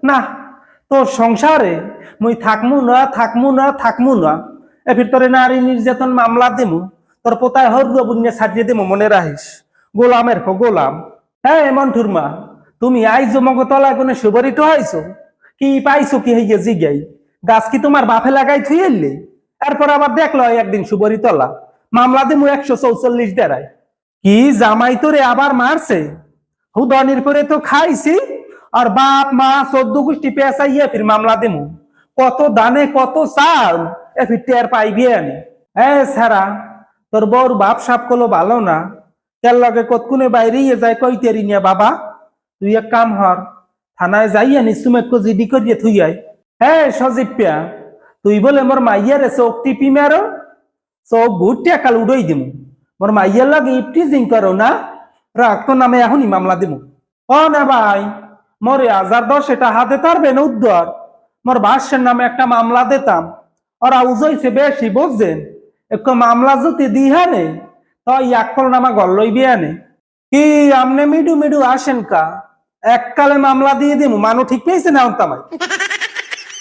না তোর সংসারে মুই থাকমু না এ ভিতরে নারী নির্যাতন মামলা দেমু তোর পোতায় হরুয়া বুনিয়া ছাড়িয়ে দেমু মনে রাখিস গোলামের গোলাম। হ্যাঁ মন্টুর মা তুমি আইজো মগতলায় কোনো সুবরিত হয়েছো কি পাইছো কি হইয়া জিগাই গাছ কি তোমার বাপে লাগাই থুইলে এরপর আবার দেখলো একদিন সুবরিতলা মামলা দিমু 144 দেড়ায় কি জামাই তোরে আবার মারছে হুদনির পরে তো খাইছি আর বাপ মা 14 গোষ্ঠী পেঁচাইয়া ফির মামলা দিমু কত দানে কত চাল এ ফির টের পাইবি আনি এ সারা তোর বউর বাপ সাপ কলো ভালো না তেল লগে কতকুনে বাইরে যায় কইতেরি নিয়া বাবা তুই এক কাম হর থানায় যাইয়া নি সুমেকো জিডি করিয়ে থুই আয়। হ্যাঁ সজীব পিয়া তুই বলে মোর মাইয়ারে চোখ টিপি মেরো চোখ ঘুরতে কাল উড়াই দিমু মোর মাইয়ার লাগে ইপটিজিং করো না রাখ তো নামে এখনই মামলা দিমু। ও না ভাই মোরে 1010 এটা হাতে পারবেন উদ্ধার মোর ভাষ্যের নামে একটা মামলা দিতাম ওরা উজইছে বেশি বুঝছেন একটু মামলা যদি দিহানে তো ইয়াকল নামা গল লইবি আনে কি আমনে মিডু মিডু আসেন কা এককালে মামলা দিয়ে দিমু মানু ঠিক পেয়েছে না তামাই।